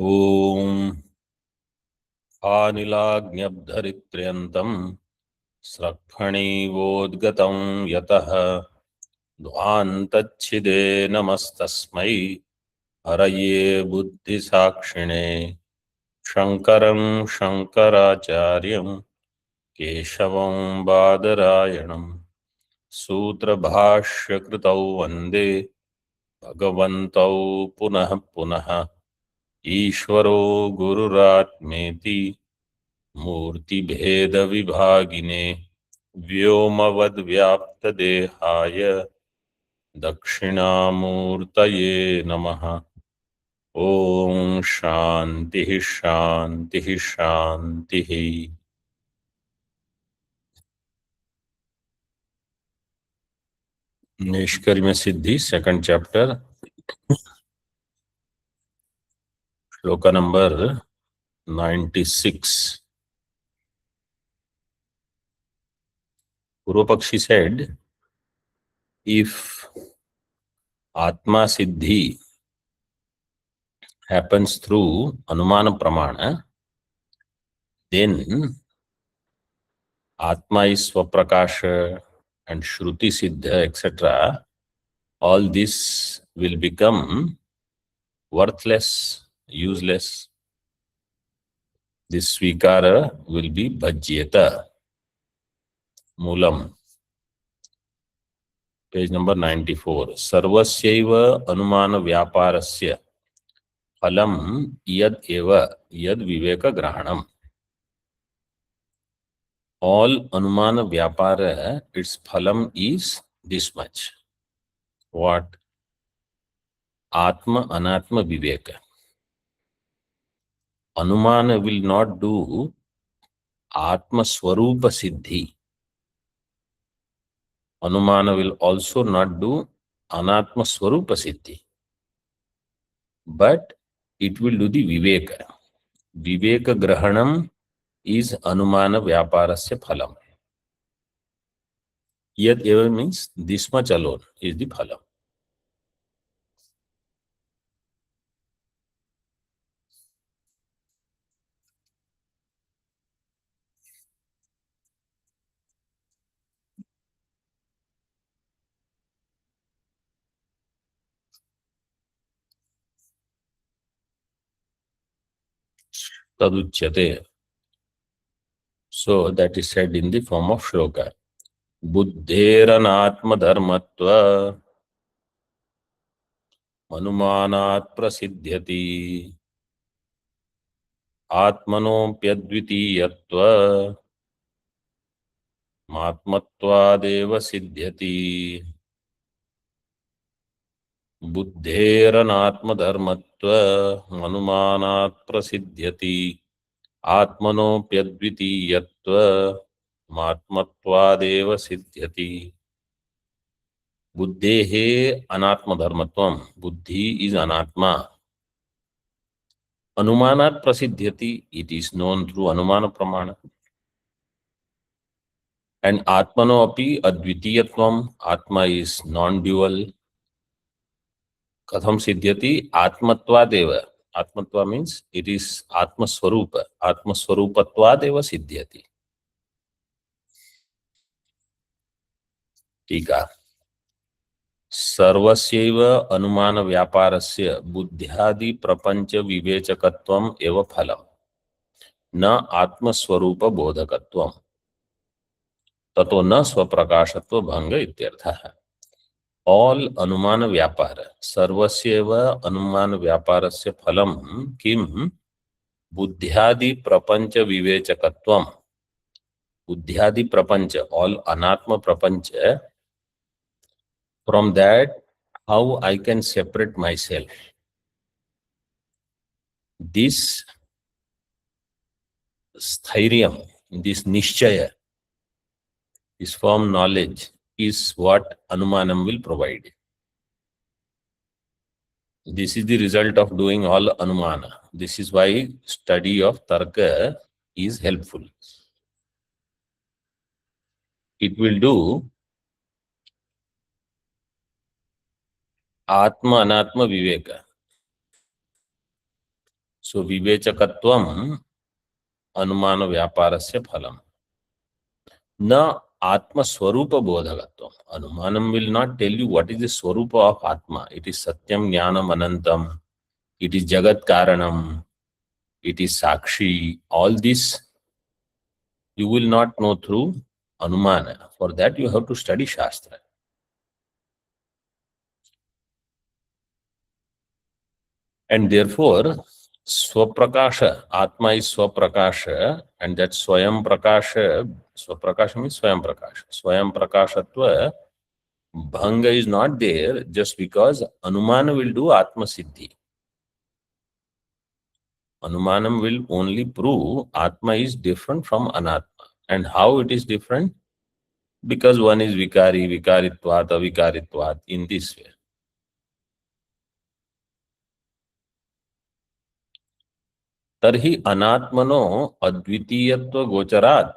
ओम आनिलाग्न्यब्धरित्र्यन्तं स्रक्फणीवोद्गतं यतः ध्वान्तच्छिदे नमस्तस्मै हरये बुद्धिसाक्षिणे शङ्करं शङ्कराचार्यं केशवं बादरायणं सूत्रभाष्यकृतौ वन्दे भगवन्तौ पुनः पुनः ईश्वरो गुरुरात्मेति मूर्तिभेदविभागिने व्योमवद्व्याप्तदेहाय दक्षिणामूर्तये नमः। ओम शांति शांति शांति। निष्कर्म सिद्धि सेकंड चैप्टर, श्लोक नंबर 96. पूर्व पक्षी said, if atma siddhi happens through anumana pramana, then atma is swaprakasha and shruti siddha, etc. All this will become worthless, useless. This svikara will be bhajyeta. Moolam. Page number 94. Sarvasyaiva anumana vyaparasya phalam yad eva yad viveka grahanam. All anumana vyapara, its phalam is this much. What? Atma anatma viveka. Anumana will not do Atma Swarupa Siddhi. Anumana will also not do Anatma Swarupa Siddhi. But it will do the Viveka. Viveka Grahanam is Anumana Vyaparasya Phalam. Yad eva means this much alone is the Phalam. Taduchyate. So that is said in the form of shloka. Buddheranatma dharmatva anumanat prasidhyati atmanopyadvitiyatva matmattvadeva siddhyati. बुद्धेरनात्म धर्मत्व अनुमानात् प्रसिद्ध्यति आत्मनोप्यद्वितीयत्व मात्मत्वादेव सिद्ध्यति. बुद्धेः अनात्म धर्मत्वम. बुद्धि is अनात्मा. अनुमानात् प्रसिद्ध्यति. It is known through अनुमान प्रमाण. And आत्मनो अपि अद्वितीयत्वम. आत्मा इज नॉन ड्यूअल. कथम सिद्ध्यति? आत्मत्वादेव. आत्मत्वा मीन्स इट इज आत्मस्वरूप. आत्मस्वरूपत्वादेव सिद्ध्यति. टीका. सर्वस्यैव अनुमान व्यापारस्य बुद्ध्यादि प्रपंच विवेचकत्वम एव फलम न आत्मस्वरूप बोधकत्वम ततो न स्वप्रकाशत्व भंग इत्यर्थः. All अनुमान व्यापार, सर्वस्यैव अनुमान व्यापारस्य फलम किम? बुद्ध्यादि प्रपंच विवेचकत्वम. बुद्ध्यादि प्रपंच, all अनात्म प्रपंच. From that, how I can separate myself? This sthairiam, this nishchaya, this firm knowledge is what anumanam will provide. This is the result of doing all anumana. This is why study of tarka is helpful. It will do atma anatma viveka. So vivechakatvam anumana vyaparasya phalam. Na atma swarupa bodhagatvam. Anumanam will not tell you what is the swarupa of atma. It is satyam jnanam anantam. It is jagat karanam. It is sakshi. All this you will not know through anumana. For that you have to study shastra. And therefore, Swaprakasha, Atma is Swaprakasha, and that Swayam Prakasha, Swaprakasha means Swayam Prakasha. Swayam Prakashatva, Bhanga is not there just because Anumana will do Atma Siddhi. Anumanam will only prove Atma is different from Anatma. And how it is different? Because one is Vikari, Vikaritvat, Avikaritvat, in this way. तर्हि अनात्मनो अद्वितीयत्व गोचरात्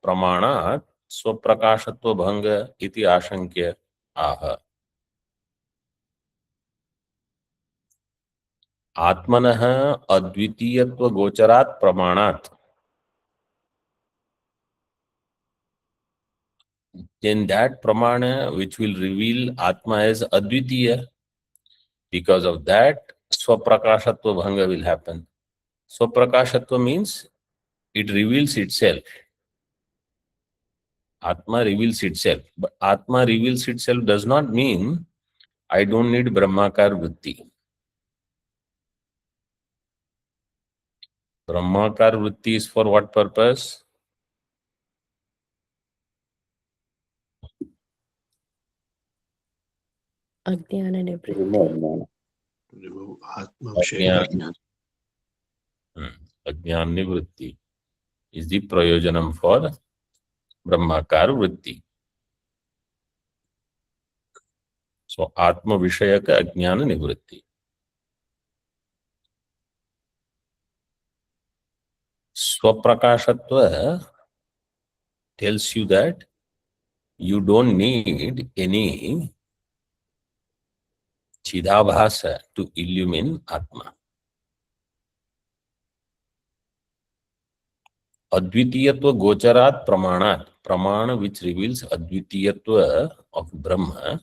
प्रमाणात् स्वप्रकाशत्व भंग इति आशंक्य आह। आत्मनः अद्वितीयत्व गोचरात् प्रमाणात्, then that pramana which will reveal Atma as Advitiya, because of that swaprakashatva bhanga will happen. Swaprakashatva means it reveals itself. Atma reveals itself. But Atma reveals itself does not mean I don't need Brahmakar Vritti. Brahmakar Vritti is for what purpose? Ajnana nivritti. Remove Atma Vishaya. Ajnana nivritti is the prayojanam for Brahmakar Vritti. So Atma Vishayaka Ajnana Nivritti. Swaprakashatva tells you that you don't need any Chidabhasa to illumine Atma. Advitiyatva Gocharat Pramanat, Pramana which reveals Advitiyatva of Brahma,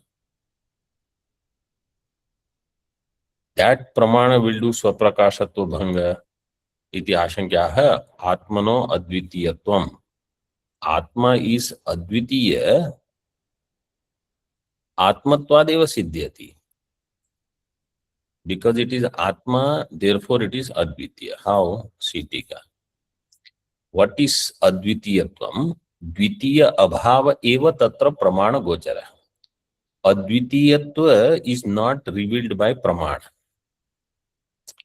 that Pramana will do Swaprakashatva Bhanga iti ashankyaha Atmano Advitiyatvam. Atma is Advitiya, Atmatvadeva Siddhyati. Because it is Atma, therefore it is Advitiya. How? Siddhika. What is Advitiyatvam? Dvitiya abhava eva tatra pramana gochara. Advitiyatva is not revealed by pramana.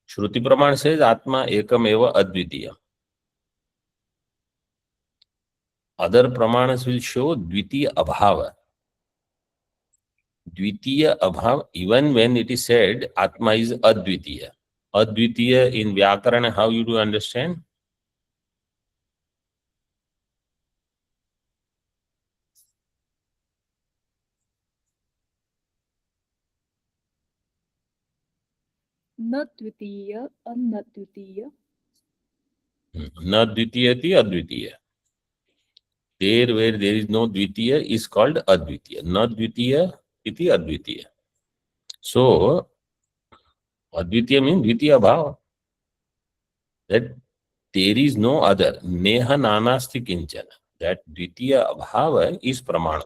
Shruti pramana says Atma ekam eva advitiya. Other pramanas will show Dvitiya abhava. Dvitiya abhava, even when it is said Atma is Advitiya. Advitiya in Vyakarana, how you do understand? न द्वितीय न द्वितीय. Na Dvitiyati Advitiya. There where there is no Dvitiya is called Advitiya. Na Dvitiya iti Advitiya. So, Advitiya means Dvitiya bhava. That there is no other. Neha nanasti kinchana. That Dvitiya bhava is pramana.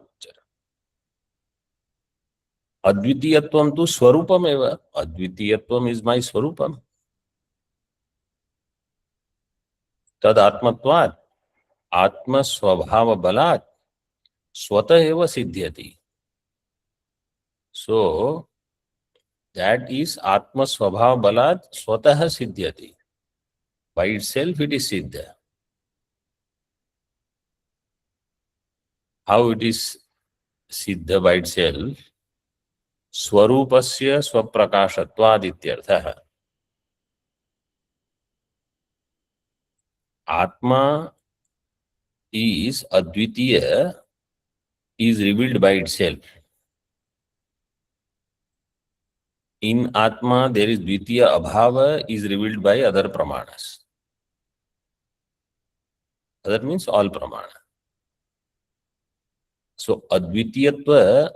Advitiyatvam tu swarupam eva. Advitiyatvam is my swarupam. Tad atmatvat. Atma swabhava balat. Swata eva siddhyati. So, that is Atma swabhava balat swataha siddhyati. By itself it is siddha. How it is siddha by itself? Swarupasya swaprakashatvad ityartha. Atma is Advitiya, is revealed by itself. in Atma there is Dvitiya Abhava is revealed by other Pramanas. Other means all Pramana. So Advitiyatva,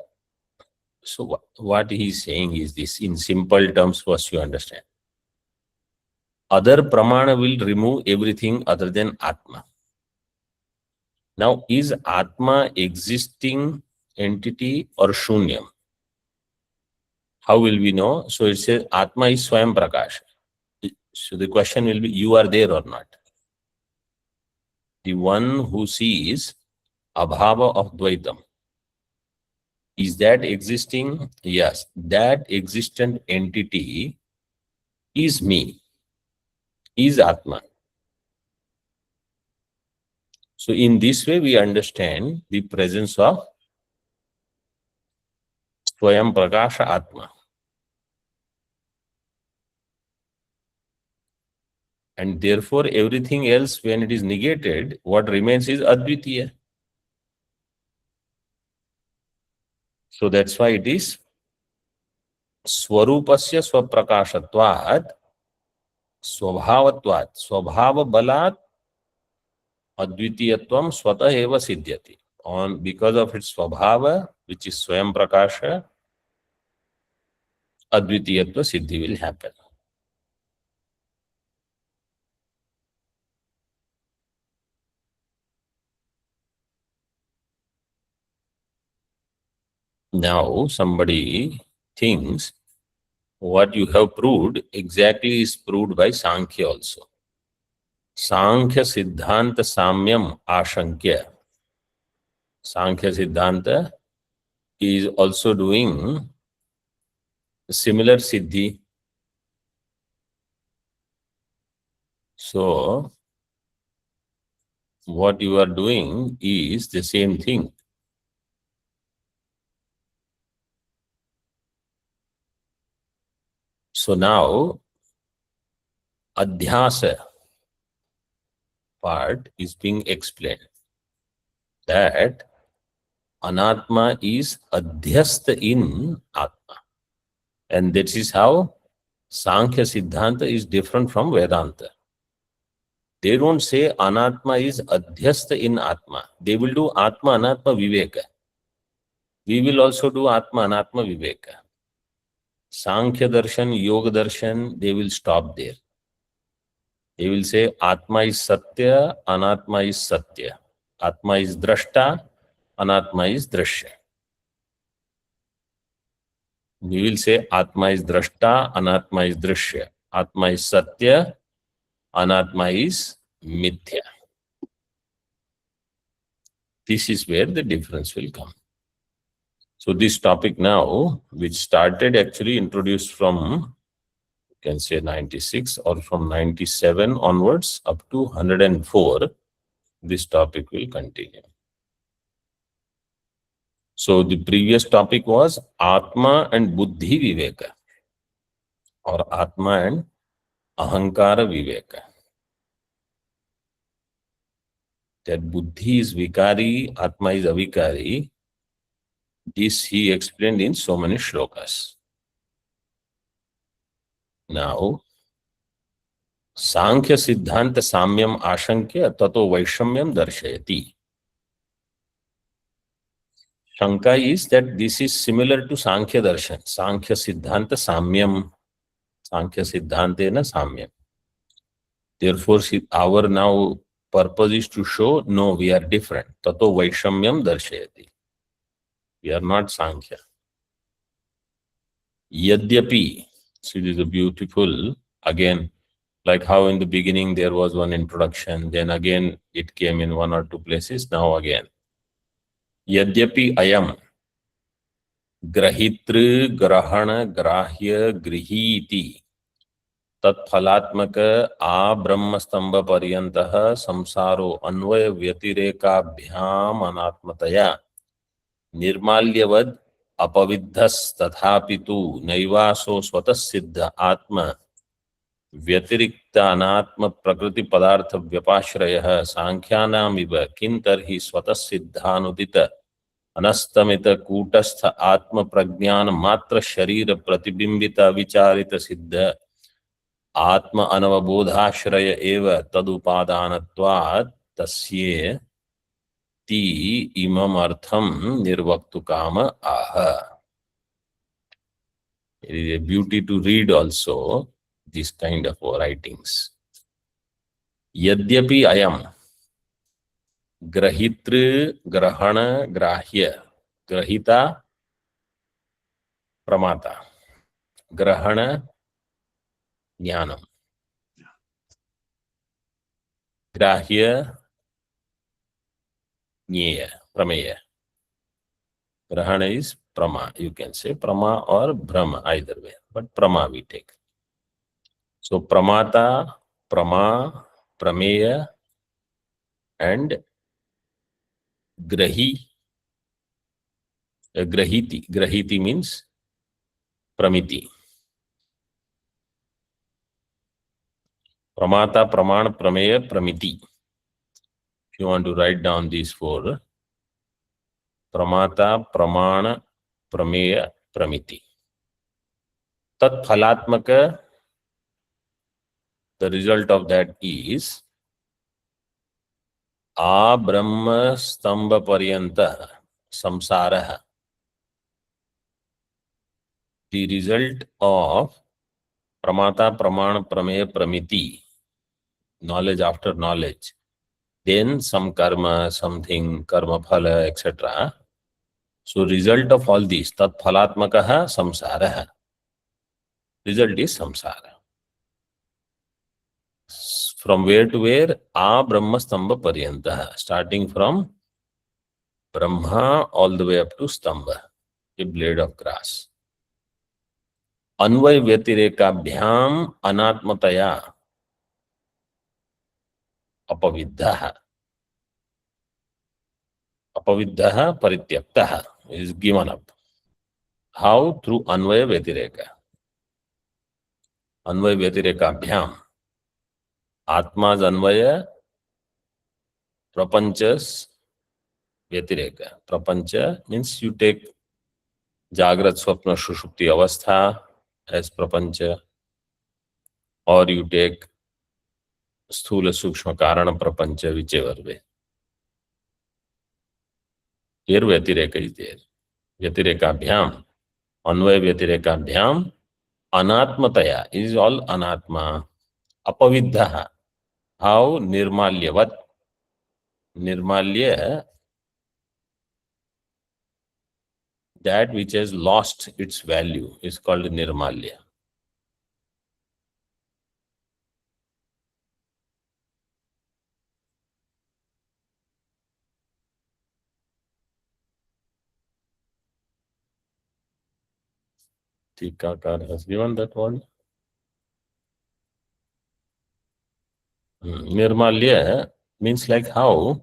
so what he is saying is this in simple terms for us to understand. Other Pramana will remove everything other than Atma. Now, is Atma existing entity or Shunyam? How will we know? So it says Atma is Swayam Prakash. So the question will be, you are there or not? The one who sees Abhava of Dvaitam, is that existing? Yes. That existent entity is me, is Atma. So in this way we understand the presence of Swayam Prakasha Atma. And therefore everything else, when it is negated, what remains is Advitiya. So that's why it is Swarupasya Swaprakashatvat Swabhavatvat. Swabhava Balat Advitiyatvam Swata Eva Siddhyati. Because of its Swabhava, which is Swayam Prakasha, Advitiyatva Siddhi will happen. Now somebody thinks what you have proved exactly is proved by Sankhya also. Sankhya Siddhanta Samyam Ashankya. Sankhya Siddhanta is also doing similar Siddhi. So what you are doing is the same thing. So now Adhyasa part is being explained, that Anatma is Adhyasta in Atma. And that is how Sankhya Siddhanta is different from Vedanta. They don't say Anatma is Adhyasta in Atma. They will do Atma Anatma Viveka. We will also do Atma Anatma Viveka. Sankhya Darshan, Yoga Darshan, they will stop there. They will say Atma is Satya, Anatma is Satya. Atma is Drashta, Anatma is Drashya. We will say Atma is Drashta, Anatma is Drashya. Atma is Satya, Anatma is Mithya. This is where the difference will come. So this topic now, which started actually introduced from, you can say 96 or from 97 onwards up to 104, this topic will continue. So the previous topic was Atma and Buddhi Viveka, or Atma and Ahankara Viveka. That Buddhi is Vikari, Atma is Avikari. This he explained in so many shlokas. Now, Sankhya Siddhanta Samyam Ashankya Tato Vaishamyam Darshayati. Shanka is that this is similar to Sankhya Darshan. Sankhya Siddhanta Samyam. Sankhya Siddhantena Samyam. Therefore, our now purpose is to show, no, we are different. Tato Vaishamyam Darshayati. We are not Sankhya. Yadyapi. So it is a beautiful, again, like how in the beginning there was one introduction, then again it came in one or two places, now again. Yadyapi ayam grahitru grahana grahya grihiti tat phalatmaka a brahmastamba paryantah samsaro anvaya vyatireka anatmataya nirmalyavad apaviddhas tathapitu naivaso swatasiddha atma vyatirikta anatma prakriti padartha vyapashrayah sankhyanam iva kintarhi swatasiddhanudita अनस्तमित कूटस्थ आत्म प्रज्ञान मात्र शरीर प्रतिबिंबित विचारित सिद्ध आत्म अनवबोधाश्रय एव तदुपादानत्वात् तस्ये ती इमम अर्थम निर्वक्तु काम आह. It is a beauty to read also this kind of writings. यद्यपि अयम ग्रहितृ ग्रहण ग्राह्य ग्रहिता प्रमाता ग्रहण ज्ञानम ग्राह्य ज्ञेय प्रमेय. ग्रहण is prama, you can say prama or brahma, either way, but prama we take. So pramata, prama, prameya and grahiti. Grahiti means pramiti. Pramata, praman, prameya, pramiti. If you want to write down these four, pramata, pramana, prameya, pramiti. Tat phalatmaka, the result of that is a brahma stamba paryanta samsara. The result of pramata, praman, prameya, pramiti, knowledge after knowledge, then some karma, something, karma phala, etc. So result of all these, tat phalatmakaha samsara. Result is samsara. From where to where? A Brahma Stamba Paryanta. Starting from Brahma all the way up to Stamba, a blade of grass. Anvay Vyatirekabhyam Anatmataya Apaviddhaha. Apaviddhaha Parityaktaha is given up. How? Through Anvaya Vyatireka. Anvay Vyatirekabhyam. Atma's Anvaya, Prapancha's Vyatireka. Prapancha means you take Jagrat Swapna Shushupti Avastha as Prapancha, or you take Sthula Sukshma Karana Prapancha, whichever way. Here Vyatireka is there. Vyatirekabhyam, Anvaya Vyatirekabhyam, Anatmataya is all Anatma. Apaviddhaha. How? Nirmalyavat. Nirmalya, that which has lost its value, is called Nirmalya. Tikakar has given that one. Nirmalya means like how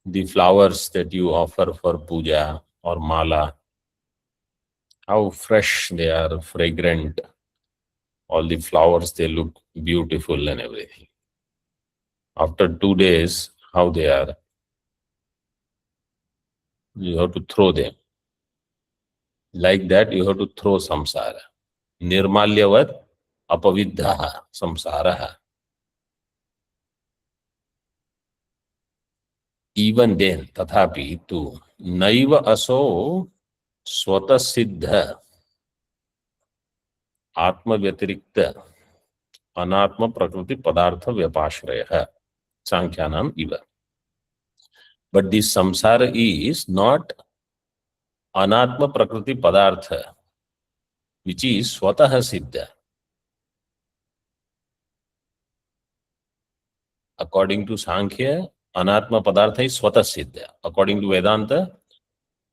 the flowers that you offer for puja or mala, how fresh they are, fragrant. All the flowers, they look beautiful and everything. After 2 days, how they are? You have to throw them. Like that, you have to throw samsara. Nirmalyavat apaviddhaha samsaraha. Even then, tathapi tu naiva aso swata siddha atma vyatirikta anatma prakriti padartha vyapashraya sankhyanam iva. But this samsara is not anatma prakriti padartha, which is swataha siddha. According to Sankhya, anatma padartha is swata siddha. According to Vedanta,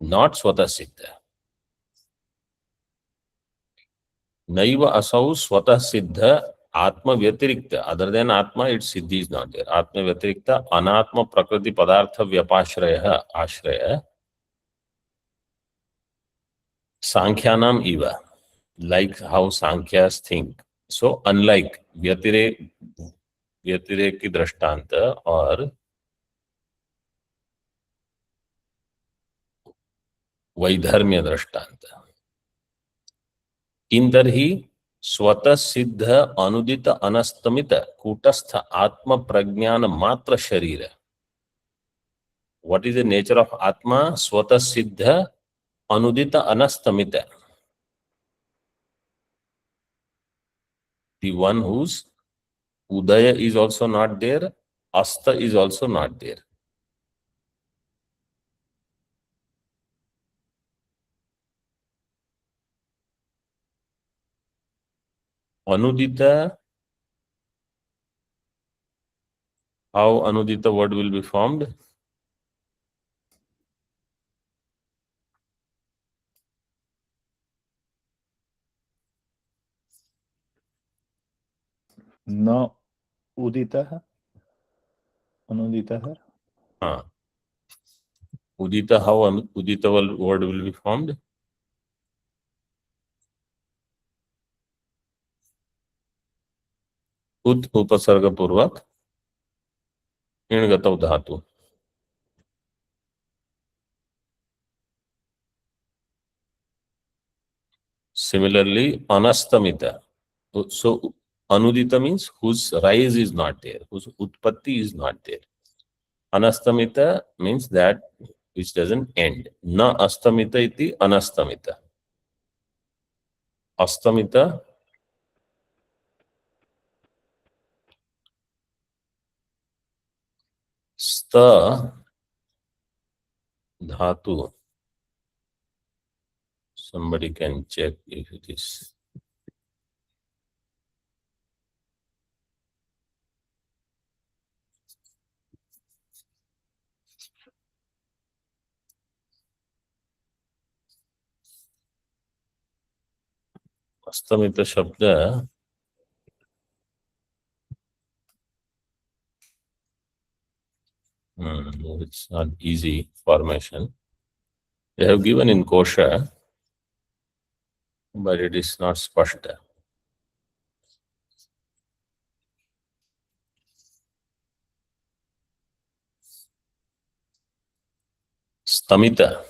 not swata siddha. Naiva asau swata siddha atma vyatirikta. Other than atma, its siddhi is not there. Atma vyatirikta anatma prakriti padartha vyapashraya ashraya sankhyanam iva. Like how Sankhyas think. So unlike Vyatirek की दृष्टांत और वैधर्म्य दृष्टांत। किं तर्हि स्वतः सिद्ध अनुदित अनस्तमित कूटस्थ आत्म प्रज्ञान मात्र शरीर। What is the nature of Atma? Swata Siddha Anudita Anastamita. The one whose Udaya is also not there, Asta is also not there. Anudita, how Anudita word will be formed? न उदितः अनुदितः Udita, how Udita word will be formed? Ut upasarga purvak इणगतौ धातु। Similarly, Anastamita. So Anudita means whose rise is not there, whose utpatti is not there. Anastamita means that which doesn't end. Na astamita iti anastamita. Astamita sta dhatu. Somebody can check if it is. Astamita shabda it's not easy formation. They have given in kosha, but it is not spashta. Stamita.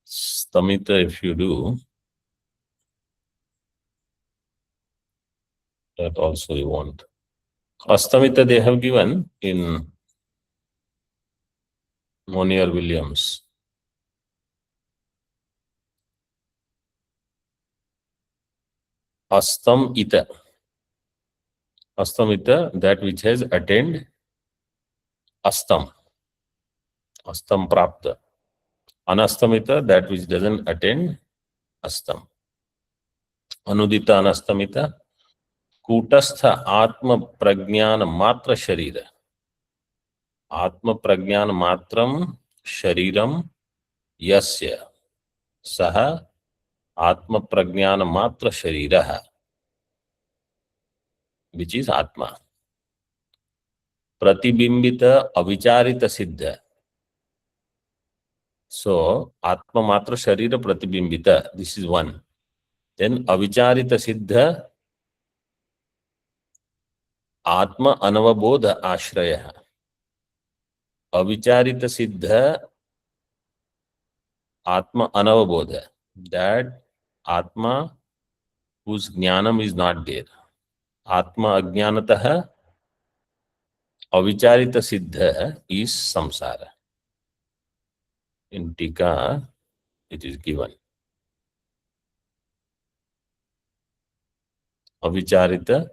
Stamita, if you do, that also you want. Astamita they have given in Monier Williams. Astam ita. Astamita, that which has attained astam. Astam prapta. Anastamita, that which doesn't attain astam. Anudita anastamita. Kutastha atma prajnana matra sharira. Atma prajnana matram shariram yasya. Saha atma prajnana matra shariraha. Which is Atma. Pratibimbita avicharita siddha. So, Atma matra sharira pratibimbita. This is one. Then avicharita siddha Atma anavabodha ashraya. Avicharita siddha Atma anavabodha. That Atma whose jnanam is not there. Atma ajnanataha avicharita siddha is samsara. In Tika, it is given. Avicharita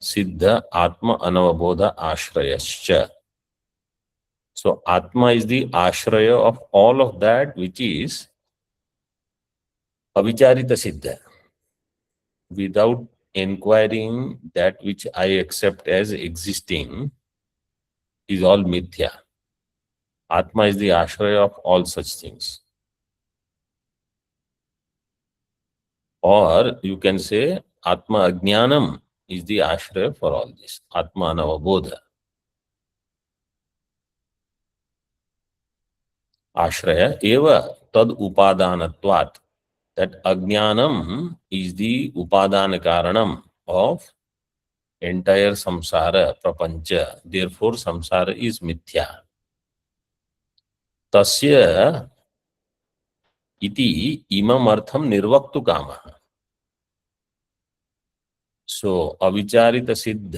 siddha atma anavabodha ashrayascha. So Atma is the ashraya of all of that which is avicharita siddha. Without inquiring that which I accept as existing is all mithya. Atma is the ashraya of all such things. Or you can say Atma Ajnanam is the ashraya for all this. Atma Anavabodha. Ashraya eva tad upadanatvat. That Ajnanam is the upadana karanam of entire samsara prapancha. Therefore, samsara is mithya. तस्य इति इमम् अर्थम निर्वक्तु कामः। सो अविचारित सिद्ध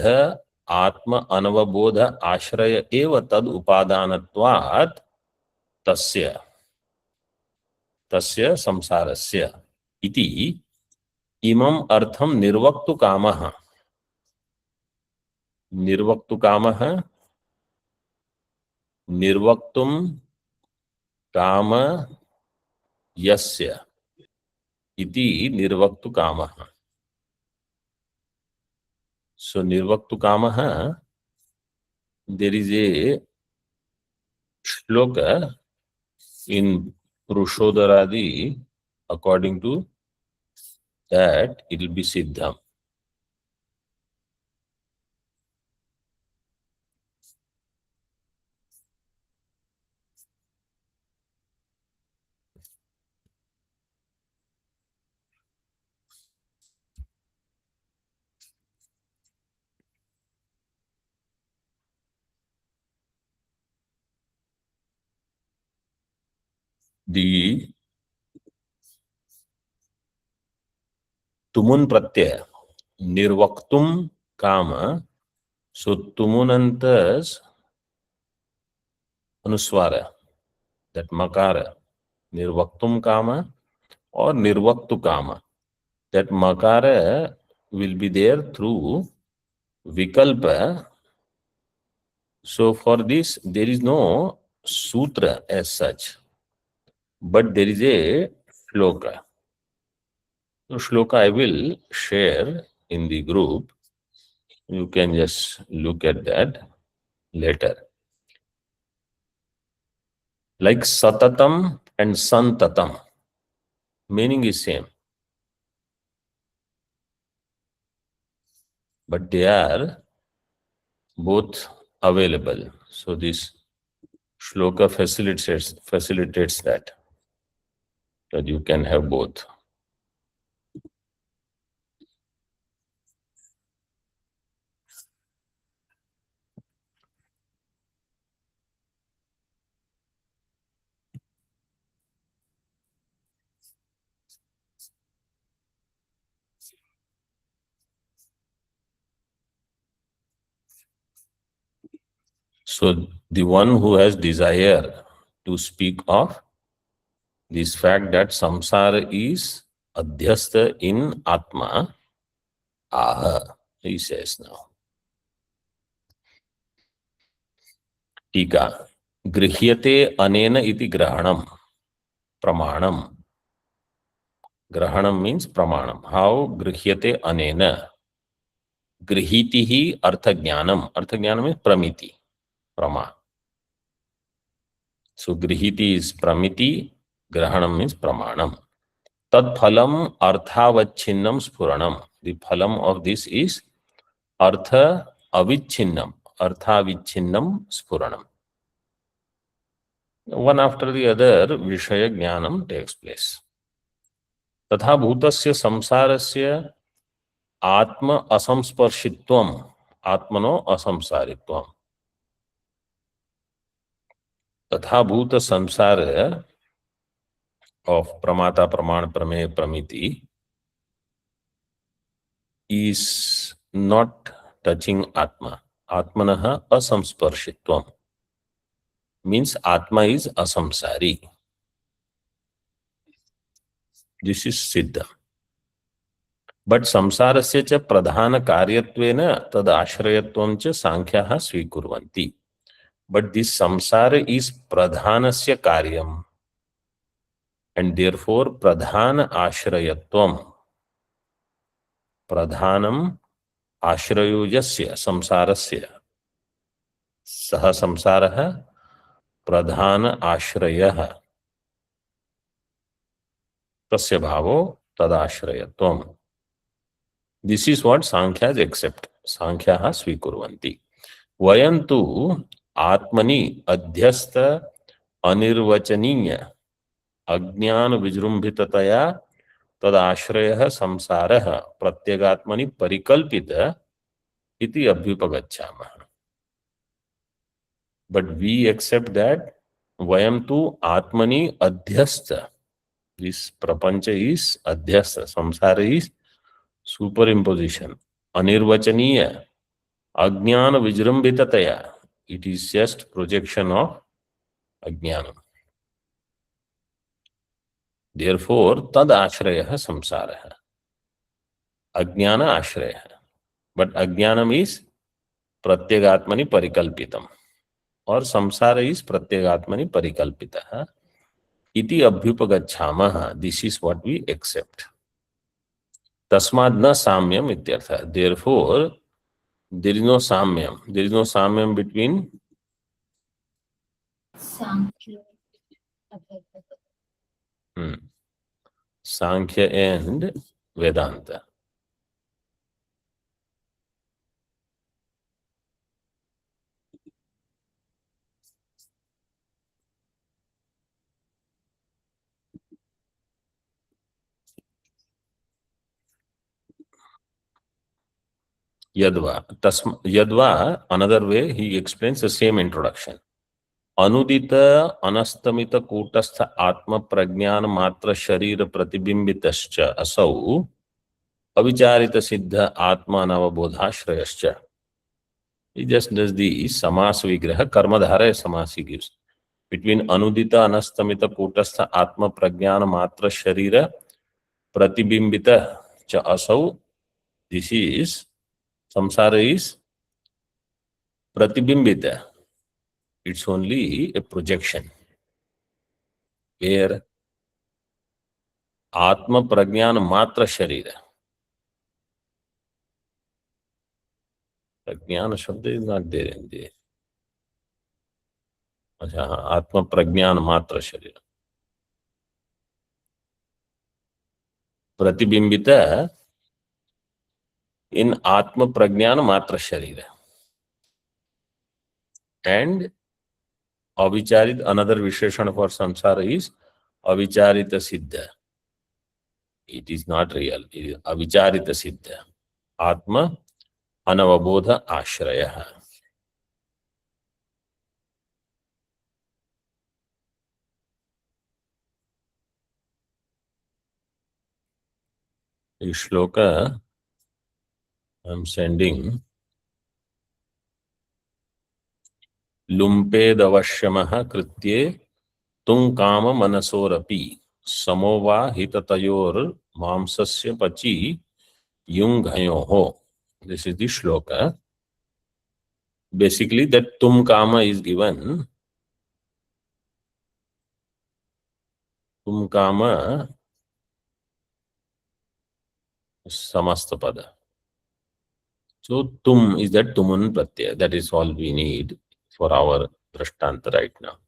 आत्म अनवबोध आश्रय एव तद उपादानत्वात् तस्य तस्य संसारस्य इति इमम् अर्थम निर्वक्तु कामः। निर्वक्तु कामः, निर्वक्तुम काम यस्य इति निर्वक्तु कामः। सो निर्वक्तु कामः, देयर इज ए श्लोक इन पुरुषोदरादि, according to that it will be siddham. The tumun pratyaya निर्वक्तुम काम, सो तुमुनंतस अनुस्वार, that makara, निर्वक्तुम काम और निर्वक्तु काम, that makara will be there through vikalpa. So for this there is no sutra as such, but there is a shloka. So shloka I will share in the group. You can just look at that later. Like satatam and santatam, meaning is same, but they are both available. So this shloka facilitates that you can have both. So the one who has desire to speak of this fact that samsara is adhyastha in Atma, aha, he says now. Tika, grihyate anena iti grahanam, pramanam. Grahanam means pramanam. How grihyate anena? Grihitihi artha jnanam. Artha jnanam is pramiti, prama. So grihiti is pramiti, grahanam means pramanam. Tad phalam arthavachinnam spuranam. The phalam of this is artha avichinnam, arthavichinnam spuranam. One after the other vishaya jnanam takes place. तथा भूतस्य संसारस्य आत्म असंस्पर्शित्वम, आत्मनो असंसारित्वम. तथा भूत संसार of pramata, praman, prameya, pramiti is not touching atma. Atmanaha asamsparshitvam means atma is asamsari. This is siddha. But samsarasya cha pradhana karyatvena tad ashrayatvam cha sankhyaha svikurvanti. But this samsara is pradhanasya karyam, and therefore pradhana ashrayatvam. Pradhanam ashrayo yasya samsarasya. Saha samsaraha pradhana ashrayah. Tasya bhavo tadashrayatvam. This is what Sankhyas accept. Sankhyaha svikurvanti. Vayantu atmani adhyastha anirvachaniya अज्ञान विजृंभिततया तदाश्रयः संसारः प्रत्यगात्मनि परिकल्पित इति अभ्युपगच्छामः. But we accept that वयम तु आत्मनि अध्यस्त, this प्रपंच is अध्यस्त, संसार is super imposition, अनिर्वचनीय, अज्ञान विजृंभिततया, it is just projection of अज्ञान। देयरफॉर तद आश्रयः संसारः, अज्ञान आश्रयः, बट अज्ञानम इज प्रत्यगात्मनि परिकल्पितम और संसार इज प्रत्यगात्मनि परिकल्पितः इति अभ्युपगच्छामः। This is what we accept. तस्माद् न साम्यम इत्यर्थः। Therefore there is no samyam, there is no samyam between Sankhya and Vedanta. Yadva, another way he explains the same introduction. Anudita anastamita kutastha atma prajnana matra sharira pratibimbitascha asau avicharita siddha atma navabodhashrayascha. He just does the samas vigraha, karmadhara samas he gives. Between anudita anastamita kutastha atma prajnana matra sharira pratibimbita cha asau, this is samsara is pratibimbita. It's only a projection where atma prajnana matra sharira. Prajnana shabda is not there in the atma prajnana matra sharira. Pratibimbita in atma prajnana matra sharira. And avicharit, another visheshana for samsara is avicharita siddha. It is not real. It is avicharita siddha. Atma anavabodha ashraya. This shloka I am sending. लुम्पेदवश्यमः कृत्ये तुं काम मनसोरपि समोवा हिततयोर्मांसस्य पची युंघयोः. This is the shloka. Basically, that tum kama is given. Tum kama samastapada. So tum is that tumun pratyaya. That is all we need for our drashtanta right now.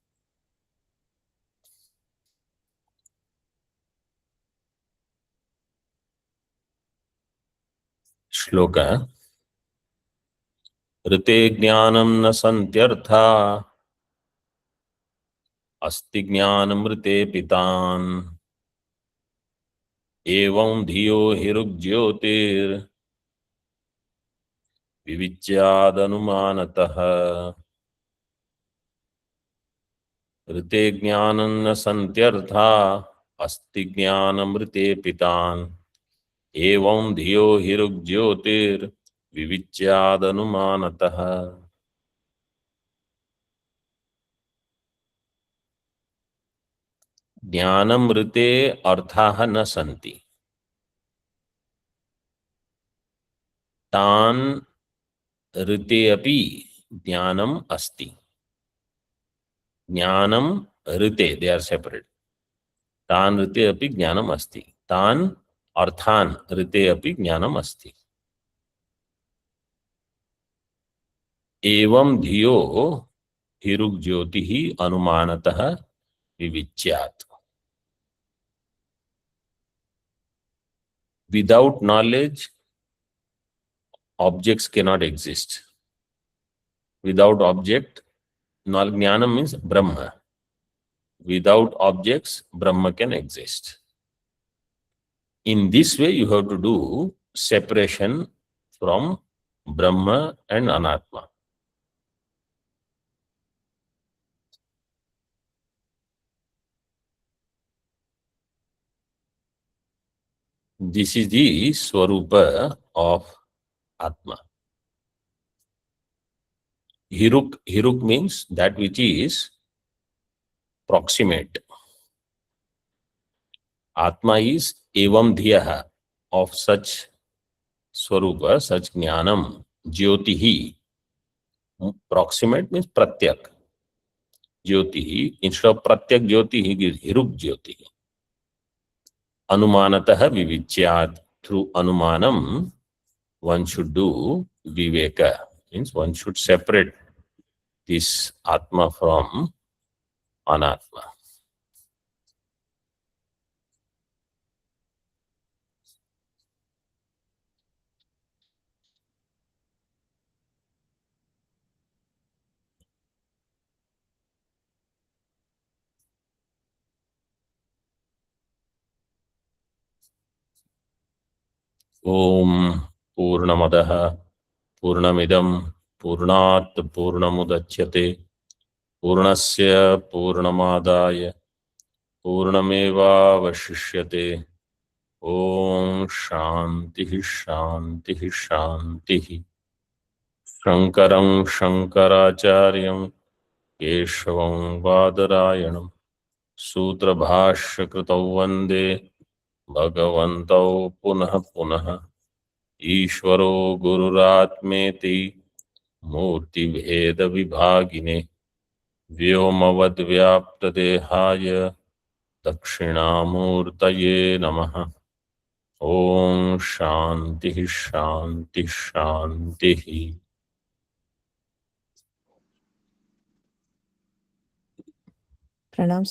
Shloka. ऋते ज्ञानं न सन्त्यर्था अस्ति ज्ञानमृते पितान् एवं धियो हिरुग्ज्योतिर्विविच्यादनुमानतः। ऋते ज्ञानं न सन्त्यर्था अस्ति ज्ञानमृते पितान् एवं धियो हिरुग्ज्योतिर्विविच्यादनुमानतः। ज्ञानमृते अर्थाः न सन्ति, तान् ऋते अपि ज्ञानम् अस्ति। ज्ञानम ऋते, दे आर सेपरेट. तान् ऋते अपि ज्ञानम् अस्ति, तान् अर्थान् ऋते अपि ज्ञानम् अस्ति। एवं धियो हिरुग्ज्योतिः अनुमानतः विविच्यात्. Without knowledge, objects cannot exist. Without object, jnana means Brahma. Without objects, Brahma can exist. In this way, you have to do separation from Brahma and Anatma. This is the Swarupa of Atma. Hiruk means that which is proximate. Atma is evam dhiyaha, of such Swarupa, such Jnanam, Jyotihi. Proximate means Pratyak. Jyotihi, instead of Pratyak Jyotihi, gives Hiruk Jyotihi. Anumanatah vivicyat. Through Anumanam, one should do Viveka. Means one should separate this Atma from Anatma. Om Purnamadah Purnamidam Purnat Purnamudachyate Purnasya Purnamadaya Purnameva Vashishyate. Om Shanti Shanti Shanti. Shankaram Shankaracharyam Keshavam Vadarayanam Sutra Bhashya Kritau Vande Bhagavantau Punah Punah. Ishvaro Gururatmeti Murti Bheda Vibhagine Vyomavad Vyapta Dehaya Dakshinamurtaye Namaha. Om Shanti Shanti Shanti. Pranam